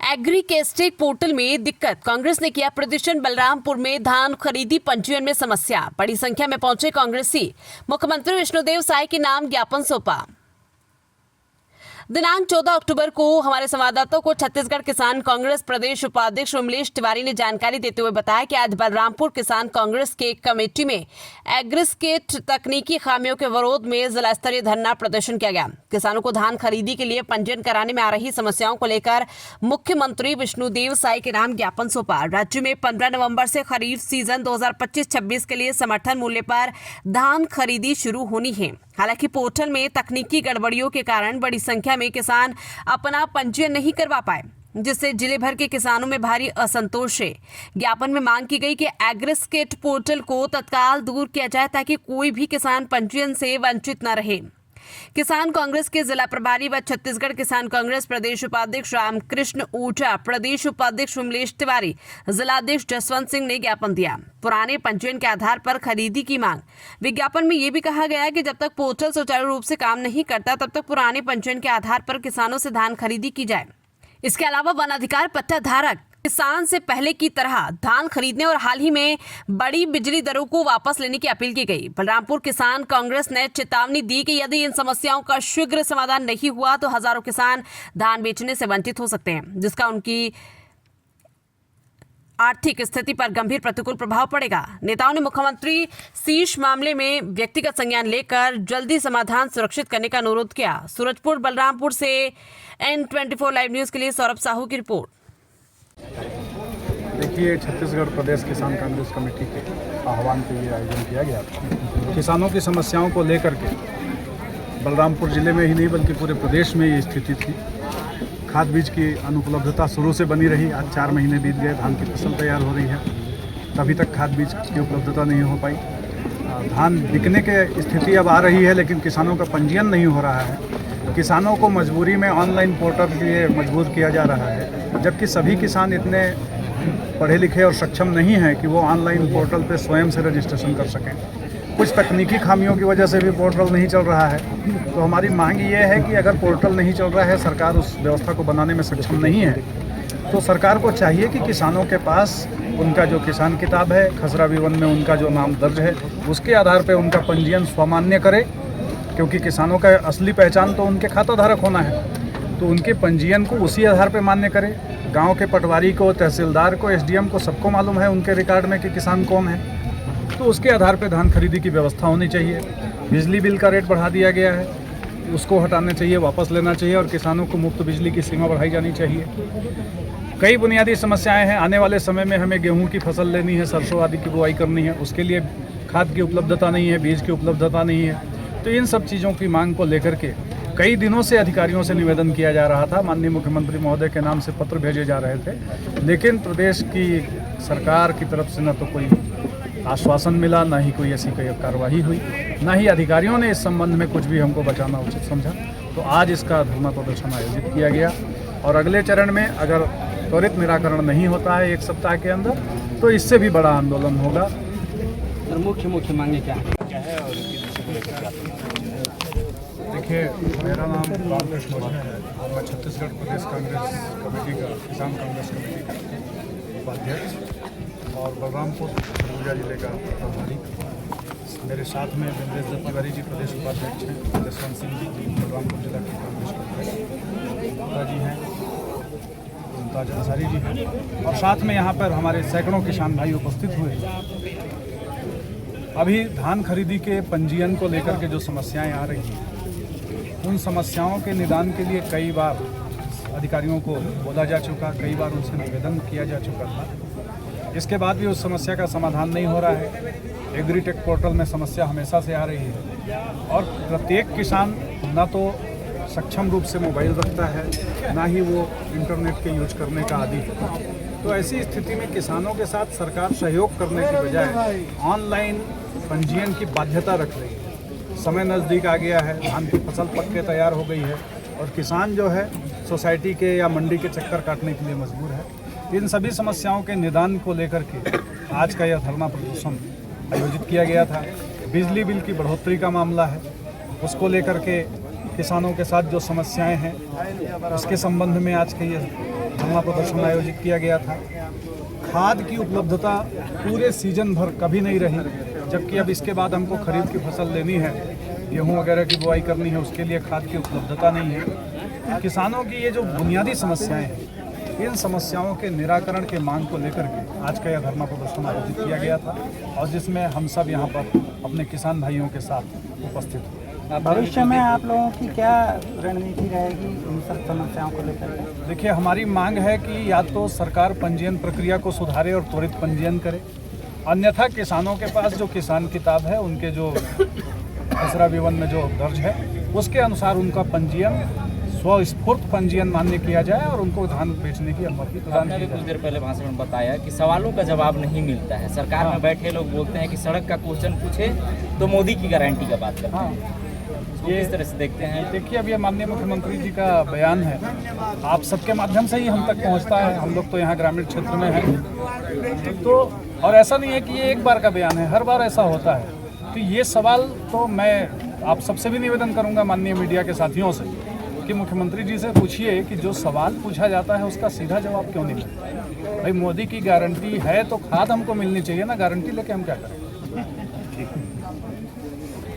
एग्रीकेस्टिक portal में दिक्कत, कांग्रेस ने किया प्रदर्शन। बलरामपुर में धान खरीदी पंजीयन में समस्या, बड़ी संख्या में पहुंचे कांग्रेसी, मुख्यमंत्री विष्णुदेव साय के नाम ज्ञापन सौंपा। दिनांक 14 अक्टूबर को हमारे संवाददाताओं को छत्तीसगढ़ किसान कांग्रेस प्रदेश उपाध्यक्ष उमलेश तिवारी ने जानकारी देते हुए बताया कि आज बलरामपुर किसान कांग्रेस के कमेटी में एग्रीकेस्टिक तकनीकी खामियों के विरोध में जिला स्तरीय धरना प्रदर्शन किया गया। किसानों को धान खरीदी के लिए पंजीयन कराने में आ रही समस्याओं को लेकर मुख्यमंत्री विष्णुदेव साय के नाम ज्ञापन सौंपा। राज्य में 15 नवंबर से खरीफ सीजन 2025-26 के लिए समर्थन मूल्य पर धान खरीदी शुरू होनी है। हालांकि पोर्टल में तकनीकी गड़बड़ियों के कारण बड़ी संख्या में किसान अपना पंजीयन नहीं करवा पाए, जिससे जिले भर के किसानों में भारी असंतोष है। ज्ञापन में मांग की गई कि एग्रीकेस्टिक पोर्टल को तत्काल दूर किया जाए ताकि कोई भी किसान पंजीयन से वंचित न रहे। किसान कांग्रेस के जिला प्रभारी व छत्तीसगढ़ किसान कांग्रेस प्रदेश उपाध्यक्ष रामकृष्ण ऊंचा, प्रदेश उपाध्यक्ष उमलेश तिवारी, जिलाध्यक्ष जसवंत सिंह ने ज्ञापन दिया। पुराने पंजीयन के आधार पर खरीदी की मांग। विज्ञापन में ये भी कहा गया कि जब तक पोर्टल सुचारू रूप से काम नहीं करता तब तक पुराने पंजीयन के आधार पर किसानों से धान खरीदी की जाए। इसके अलावा वन अधिकार पट्टा धारक किसान से पहले की तरह धान खरीदने और हाल ही में बड़ी बिजली दरों को वापस लेने की अपील की गई। बलरामपुर किसान कांग्रेस ने चेतावनी दी कि यदि इन समस्याओं का शीघ्र समाधान नहीं हुआ तो हजारों किसान धान बेचने से वंचित हो सकते हैं, जिसका उनकी आर्थिक स्थिति पर गंभीर प्रतिकूल प्रभाव पड़ेगा। नेताओं ने मुख्यमंत्री से इस मामले में व्यक्तिगत संज्ञान लेकर जल्दी समाधान सुरक्षित करने का अनुरोध किया। सूरजपुर बलरामपुर से N24 लाइव न्यूज के लिए सौरभ साहू की रिपोर्ट। देखिए, छत्तीसगढ़ प्रदेश किसान कांग्रेस कमेटी के आह्वान पे ये आयोजन किया गया था। किसानों की समस्याओं को लेकर के बलरामपुर जिले में ही नहीं बल्कि पूरे प्रदेश में ये स्थिति थी। खाद बीज की अनुपलब्धता शुरू से बनी रही। आज 4 महीने बीत गए, धान की फसल तैयार हो रही है, तभी तक खाद बीज की उपलब्धता नहीं हो पाई। धान बिकने के स्थिति अब आ रही है, लेकिन किसानों का पंजीयन नहीं हो रहा है। किसानों को मजबूरी में ऑनलाइन पोर्टल के लिए मजबूर किया जा रहा है, जबकि सभी किसान इतने पढ़े लिखे और सक्षम नहीं हैं कि वो ऑनलाइन पोर्टल पे स्वयं से रजिस्ट्रेशन कर सकें। कुछ तकनीकी खामियों की वजह से भी पोर्टल नहीं चल रहा है। तो हमारी मांग ये है कि अगर पोर्टल नहीं चल रहा है, सरकार उस व्यवस्था को बनाने में सक्षम नहीं है, तो सरकार को चाहिए कि किसानों के पास उनका जो किसान किताब है, खसरा विवरण में उनका जो नाम दर्ज है, उसके आधार पर उनका पंजीयन स्वमान्य करे, क्योंकि किसानों का असली पहचान तो उनके खाता धारक होना है। तो उनके पंजीयन को उसी आधार पर मान्य करे। गांव के पटवारी को, तहसीलदार को, SDM को सबको मालूम है उनके रिकॉर्ड में कि किसान कौन है, तो उसके आधार पर धान खरीदी की व्यवस्था होनी चाहिए। बिजली बिल का रेट बढ़ा दिया गया है, उसको हटाना चाहिए, वापस लेना चाहिए और किसानों को मुफ्त बिजली की सीमा बढ़ाई जानी चाहिए। कई बुनियादी समस्याएं हैं। आने वाले समय में हमें गेहूं की फसल लेनी है, सरसों आदि की बुआई करनी है, उसके लिए खाद की उपलब्धता नहीं है, बीज की उपलब्धता नहीं है। तो इन सब चीज़ों की मांग को लेकर के कई दिनों से अधिकारियों से निवेदन किया जा रहा था। माननीय मुख्यमंत्री महोदय के नाम से पत्र भेजे जा रहे थे, लेकिन प्रदेश की सरकार की तरफ से न तो कोई आश्वासन मिला, ना ही कोई ऐसी कोई कार्रवाई हुई, ना ही अधिकारियों ने इस संबंध में कुछ भी हमको बचाना उचित समझा। तो आज इसका धरना प्रदर्शन आयोजित किया गया और अगले चरण में अगर त्वरित निराकरण नहीं होता है 1 सप्ताह के अंदर, तो इससे भी बड़ा आंदोलन होगा। मुख्य मांगे क्या है और देखिए, मेरा नाम रामकृष्ण ऊंचा है और मैं छत्तीसगढ़ प्रदेश कांग्रेस कमेटी का, किसान कांग्रेस कमेटी का उपाध्यक्ष और बलरामपुर सरगुजा जिले का प्रभारी। मेरे साथ में विमलेश तिवारी जी प्रदेश उपाध्यक्ष हैं, जसवंत सिंह जी बलरामपुर जिला के कांग्रेस कमेटी जी हैं, ताज अंसारी जी हैं और साथ में यहाँ पर हमारे सैकड़ों किसान भाई उपस्थित हुए। अभी धान खरीदी के पंजीयन को लेकर के जो समस्याएं आ रही हैं, उन समस्याओं के निदान के लिए कई बार अधिकारियों को बोला जा चुका, कई बार उनसे निवेदन किया जा चुका था। इसके बाद भी उस समस्या का समाधान नहीं हो रहा है। एग्रीटेक पोर्टल में समस्या हमेशा से आ रही है और प्रत्येक किसान न तो सक्षम रूप से मोबाइल रखता है, ना ही वो इंटरनेट के यूज करने का आदी है। तो ऐसी स्थिति में किसानों के साथ सरकार सहयोग करने की बजाय ऑनलाइन पंजीयन की बाध्यता रख रही है। समय नज़दीक आ गया है, धान की फसल पक के तैयार हो गई है और किसान जो है सोसाइटी के या मंडी के चक्कर काटने के लिए मजबूर है। इन सभी समस्याओं के निदान को लेकर के आज का यह धरना प्रदर्शन आयोजित किया गया था। बिजली बिल की बढ़ोतरी का मामला है, उसको लेकर के किसानों के साथ जो समस्याएं हैं उसके संबंध में आज का ये धरना प्रदर्शन आयोजित किया गया था। खाद की उपलब्धता पूरे सीजन भर कभी नहीं रही, जबकि अब इसके बाद हमको खरीफ की फसल लेनी है, गेहूं वगैरह की बुआई करनी है, उसके लिए खाद की उपलब्धता नहीं है। किसानों की ये जो बुनियादी समस्याएं हैं, इन समस्याओं के निराकरण के मांग को लेकर के आज का यह धरना प्रदर्शन आयोजित किया गया था और जिसमें हम सब यहाँ पर अपने किसान भाइयों के साथ उपस्थित हुए। भविष्य में आप लोगों की क्या रणनीति रहेगी इन सब समस्याओं को लेकर? देखिए, हमारी मांग है कि या तो सरकार पंजीयन प्रक्रिया को सुधारे और त्वरित पंजीयन करे, अन्यथा किसानों के पास जो किसान किताब है, उनके जो खसरा विवन में जो दर्ज है, उसके अनुसार उनका पंजीयन स्वस्फूर्त पंजीयन मान्य किया जाए और उनको धान बेचने की अनुमति प्रदान की कुछ देर पहले भाषण में बताया कि सवालों का जवाब नहीं मिलता है। सरकार में बैठे लोग बोलते हैं कि सड़क का क्वेश्चन पूछे तो मोदी की गारंटी का बात करते हैं। ये इस तरह से देखते हैं। देखिए, अब ये माननीय मुख्यमंत्री जी का बयान है, आप सबके माध्यम से ही हम तक पहुंचता है। हम लोग तो यहाँ ग्रामीण क्षेत्र में हैं, तो और ऐसा नहीं है कि ये एक बार का बयान है, हर बार ऐसा होता है। तो ये सवाल तो मैं आप सबसे भी निवेदन करूंगा, माननीय मीडिया के साथियों से, कि मुख्यमंत्री जी से पूछिए कि जो सवाल पूछा जाता है उसका सीधा जवाब क्यों नहीं मिलता। भाई, मोदी की गारंटी है तो खाद हमको मिलनी चाहिए ना, गारंटी लेके हम क्या करें।